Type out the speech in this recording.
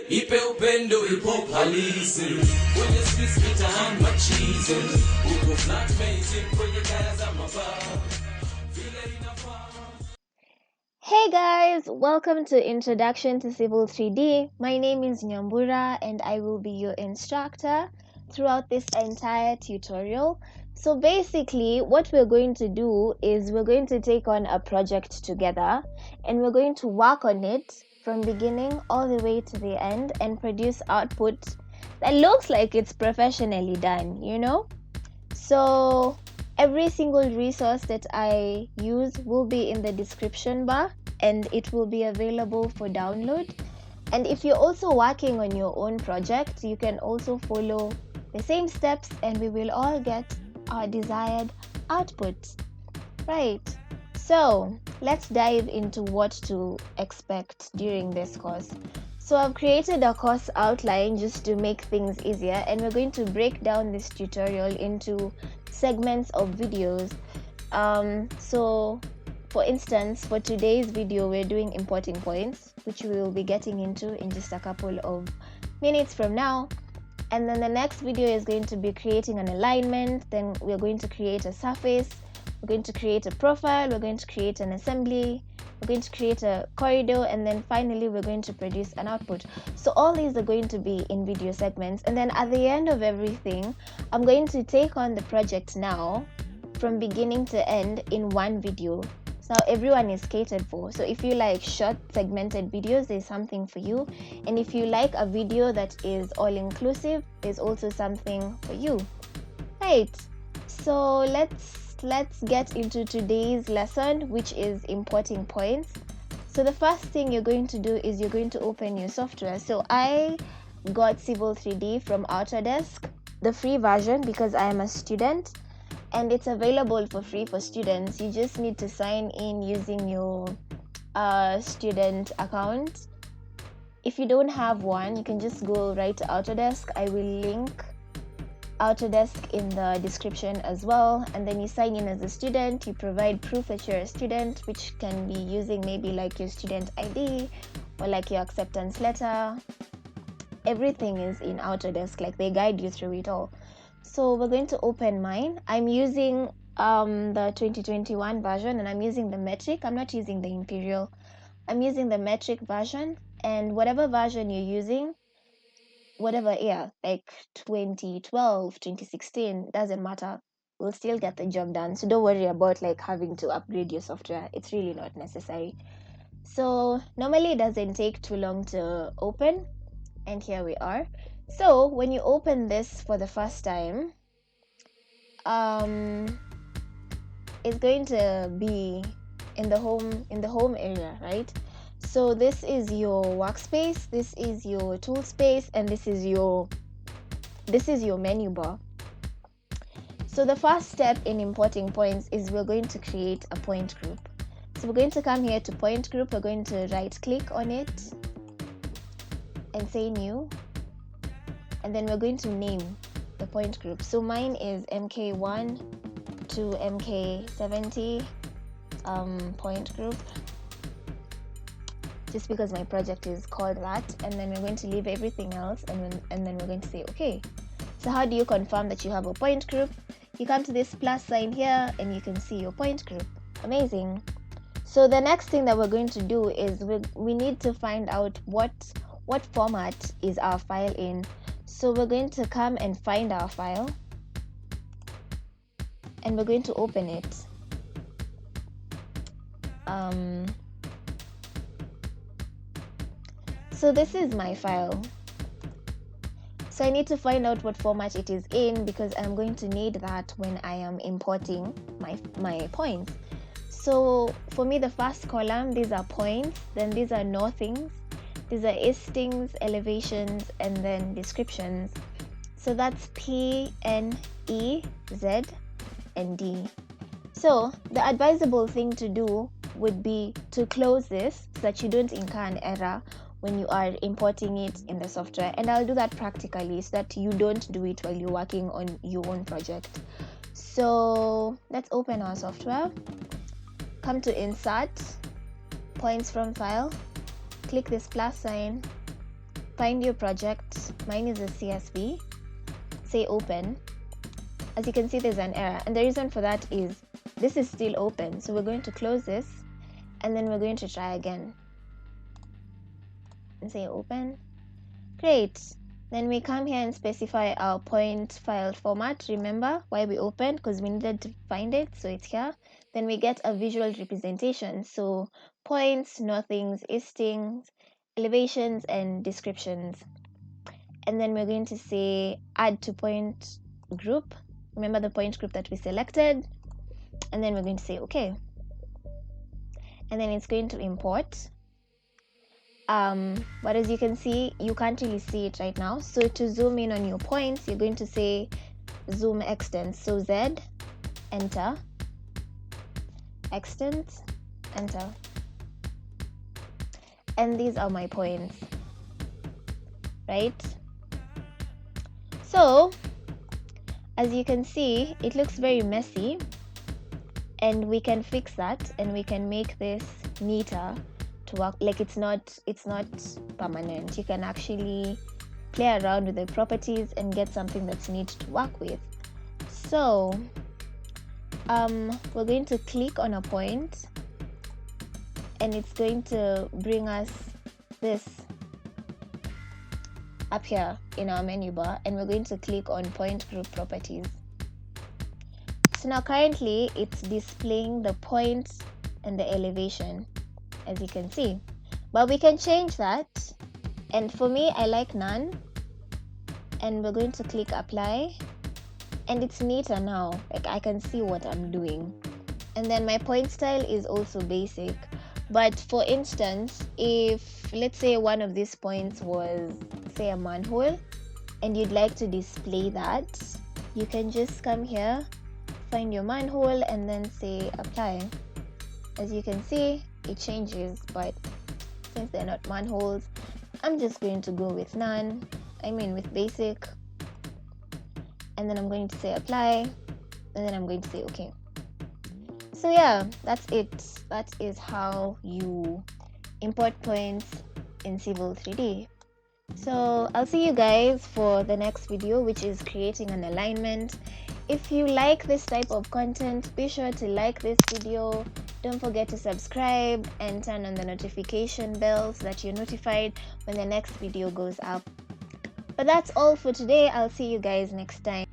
ipe upendo ipo halisi, kwenye streets mitaani machizi, uko flatmates kwenye kaya za mabao, vile inafaa. Hey guys, welcome to Introduction to Civil 3D. My name is Nyambura and I will be your instructor throughout this entire tutorial. So basically what we're going to do is we're going to take on a project together and we're going to work on it from beginning all the way to the end and produce output that looks like it's professionally done, you know? So every single resource that I use will be in the description bar and it will be available for download. And if you're also working on your own project, you can also follow the same steps and we will all get our desired output. Right. So let's dive into what to expect during this course. So I've created a course outline just to make things easier, and we're going to break down this tutorial into segments of videos. So for instance, for today's video, we're doing importing points, which we will be getting into in just a couple of minutes from now. And then the next video is going to be creating an alignment. Then we're going to create a surface. We're going to create a profile. We're going to create an assembly. We're going to create a corridor, and then finally we're going to produce an output. So all these are going to be in video segments, and then at the end of everything I'm going to take on the project now from beginning to end in one video. So now everyone is catered for. So if you like short segmented videos, there's something for you, and if you like a video that is all inclusive, there's also something for you. Right, so let's get into today's lesson, which is importing points. So the first thing you're going to do is you're going to open your software. So I got Civil 3D from Autodesk, the free version, because I am a student and it's available for free for students. You just need to sign in using your student account. If you don't have one, you can just go right to Autodesk. I will link Autodesk in the description as well, and then you sign in as a student. You provide proof that you're a student, which can be using maybe like your student ID or like your acceptance letter. Everything is in Autodesk, like they guide you through it all. So we're going to open mine. I'm using the 2021 version, and I'm using the metric. I'm not using the imperial. I'm using the metric version, and whatever version you're using, whatever year, like 2012, 2016, doesn't matter, we'll still get the job done. So don't worry about like having to upgrade your software. It's really not necessary. So normally it doesn't take too long to open, and here we are. So when you open this for the first time, it's going to be in the home area, right? So this is your workspace, this is your tool space, and this is your menu bar. So the first step in importing points is we're going to create a point group. So we're going to come here to point group. We're going to right click on it and say new, and then we're going to name the point group. So mine is MK1 to MK70 point group, just because my project is called that. And then we're going to leave everything else, and then we're going to say okay. So how do you confirm that you have a point group? You come to this plus sign here and you can see your point group. Amazing. So the next thing that we're going to do is we need to find out what format is our file in. So we're going to come and find our file, and we're going to open it. So this is my file. So I need to find out what format it is in, because I'm going to need that when I am importing my points. So for me, the first column, these are points, then these are nothings, these are istings, elevations, and then descriptions. So that's P, N, E, Z, and D. So the advisable thing to do would be to close this so that you don't incur an error when you are importing it in the software, and I'll do that practically so that you don't do it while you're working on your own project. So let's open our software, come to insert, points from file, click this plus sign, find your project. Mine is a CSV. Say open. As you can see, there's an error, and the reason for that is this is still open. So we're going to close this, and then we're going to try again and say open. Great. Then we come here and specify our point file format. Remember why we opened? Because we needed to find it, so it's here. Then we get a visual representation, so points, nothings, istings, elevations, and descriptions. And then we're going to say add to point group. Remember the point group that we selected, and then we're going to say okay, and then it's going to import. But as you can see, you can't really see it right now. So to zoom in on your points, you're going to say zoom extents. So Z, enter, extents, enter, and these are my points, right? So as you can see, it looks very messy, and we can fix that, and we can make this neater to work. Like it's not permanent. You can actually play around with the properties and get something that's neat to work with. So we're going to click on a point, and it's going to bring us this up here in our menu bar, and we're going to click on point group properties. So now currently it's displaying the point and the elevation, as you can see, but we can change that, and for me I like none, and we're going to click apply, and it's neater now. Like I can see what I'm doing. And then my point style is also basic, but for instance, if let's say one of these points was say a manhole, and you'd like to display that, you can just come here, find your manhole, and then say apply. As you can see, it changes, but since they're not manholes, I'm just going to go with none, with basic, and then I'm going to say apply, and then I'm going to say okay. So yeah, that's it. That is how you import points in Civil 3D. So I'll see you guys for the next video, which is creating an alignment. If you like this type of content, be sure to like this video. Don't forget to subscribe and turn on the notification bell so that you're notified when the next video goes up. But that's all for today. I'll see you guys next time.